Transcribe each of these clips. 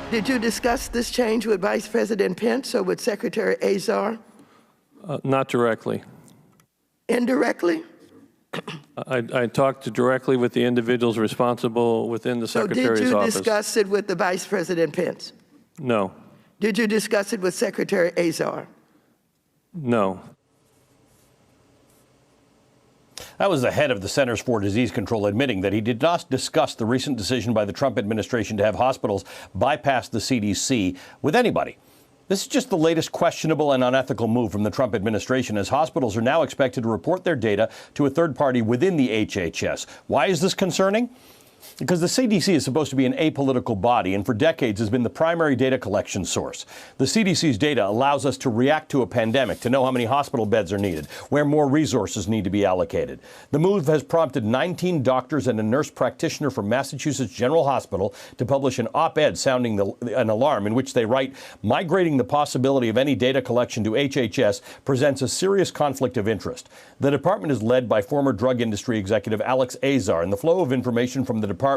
Did you discuss this change with Vice President Pence or with Secretary Azar? Not directly. Indirectly? I talked directly with the individuals responsible within the Secretary's office. So did you discuss it with the Vice President Pence? No. Did you discuss it with Secretary Azar? No. That was the head of the Centers for Disease Control admitting that he did not discuss the recent decision by the Trump administration to have hospitals bypass the CDC with anybody. This is just the latest questionable and unethical move from the Trump administration, as hospitals are now expected to report their data to a third party within the HHS. Why is this concerning? Because the CDC is supposed to be an apolitical body and for decades has been the primary data collection source. The CDC's data allows us to react to a pandemic, to know how many hospital beds are needed, where more resources need to be allocated. The move has prompted 19 doctors and a nurse practitioner from Massachusetts General Hospital to publish an op-ed sounding an alarm in which they write, migrating the possibility of any data collection to HHS presents a serious conflict of interest. The department is led by former drug industry executive Alex Azar, and the flow of information from the department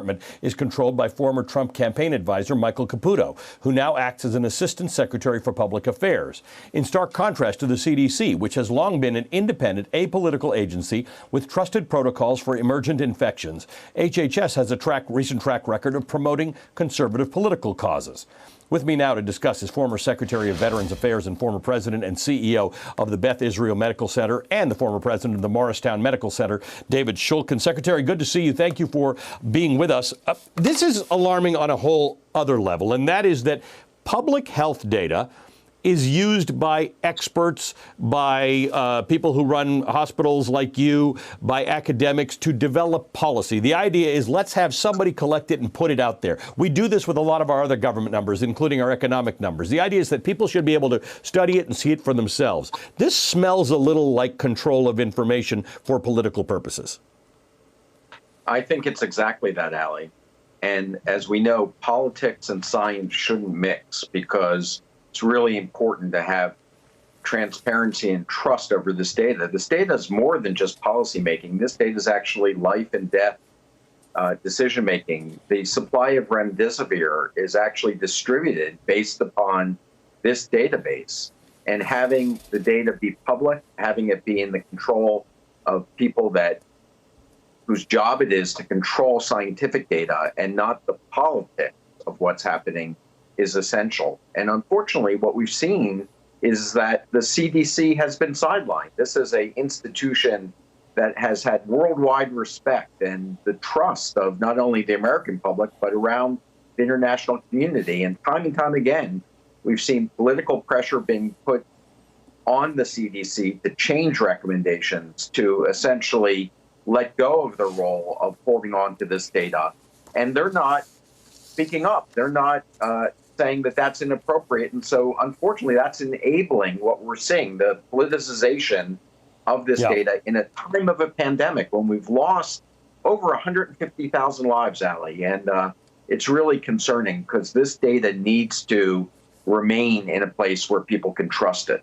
is controlled by former Trump campaign advisor Michael Caputo, who now acts as an assistant secretary for public affairs. In stark contrast to the CDC, which has long been an independent, apolitical agency with trusted protocols for emergent infections, HHS has a recent track record of promoting conservative political causes. With me now to discuss is former Secretary of Veterans Affairs and former president and CEO of the Beth Israel Medical Center and the former president of the Morristown Medical Center, David Shulkin. Secretary, good to see you. Thank you for being with us. This is alarming on a whole other level, and that is that public health data is used by experts, by people who run hospitals like you, by academics to develop policy. The idea is let's have somebody collect it and put it out there. We do this with a lot of our other government numbers, including our economic numbers. The idea is that people should be able to study it and see it for themselves. This smells a little like control of information for political purposes. I think it's exactly that, Ali. And as we know, politics and science shouldn't mix because it's really important to have transparency and trust over this data. This data is more than just policymaking. This data is actually life and death decision-making. The supply of remdesivir is actually distributed based upon this database. And having the data be public, having it be in the control of people whose job it is to control scientific data and not the politics of what's happening is essential. And unfortunately, what we've seen is that the CDC has been sidelined. This is an institution that has had worldwide respect and the trust of not only the American public, but around the international community. And time again, we've seen political pressure being put on the CDC to change recommendations, to essentially let go of the role of holding on to this data. And they're not speaking up. They're not saying that that's inappropriate. And so, unfortunately, that's enabling what we're seeing, the politicization of this data in a time of a pandemic when we've lost over 150,000 lives, Ali. And it's really concerning because this data needs to remain in a place where people can trust it.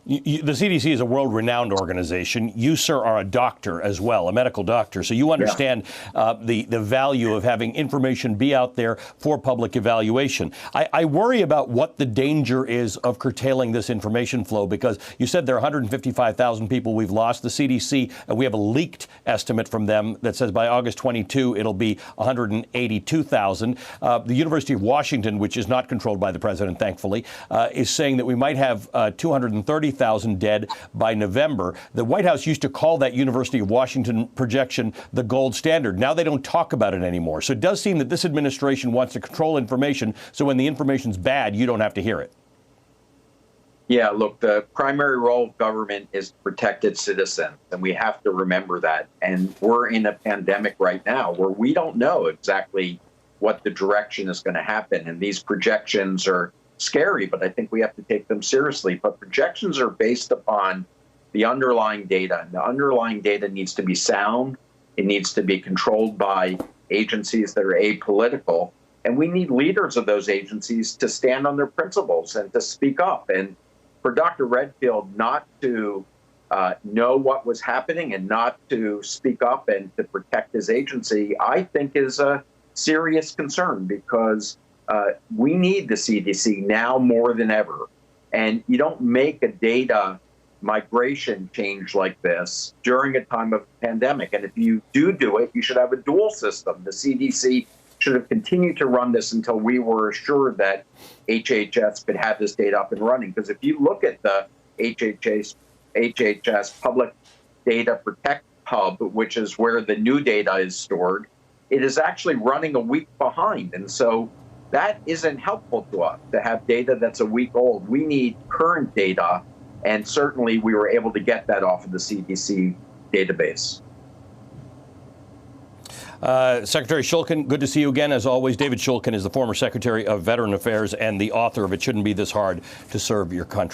The CDC is a world-renowned organization. You, sir, are a doctor as well, a medical doctor. So you understand the value of having information be out there for public evaluation. I worry about what the danger is of curtailing this information flow, because you said there are 155,000 people we've lost. The CDC, we have a leaked estimate from them that says by August 22, it'll be 182,000. The University of Washington, which is not controlled by the president, thankfully, is saying that we might have 230,000 dead by November. The White House used to call that University of Washington projection the gold standard. Now they don't talk about it anymore. So it does seem that this administration wants to control information, so when the information's bad, you don't have to hear it. Yeah, look, the primary role of government is to protect its citizens, and we have to remember that. And we're in a pandemic right now where we don't know exactly what the direction is going to happen. And these projections are scary, but I think we have to take them seriously. But projections are based upon the underlying data, and the underlying data needs to be sound. It needs to be controlled by agencies that are apolitical. And we need leaders of those agencies to stand on their principles and to speak up. And for Dr. Redfield not to know what was happening and not to speak up and to protect his agency, I think is a serious concern because we need the CDC now more than ever. And you don't make a data migration change like this during a time of pandemic. And if you do it, you should have a dual system. The CDC should have continued to run this until we were assured that HHS could have this data up and running. Because if you look at the HHS Public Data Protect Hub, which is where the new data is stored, it is actually running a week behind. And so that isn't helpful to us to have data that's a week old. We need current data. And certainly we were able to get that off of the CDC database. Secretary Shulkin, good to see you again. As always, David Shulkin is the former Secretary of Veteran Affairs and the author of It Shouldn't Be This Hard to Serve Your Country.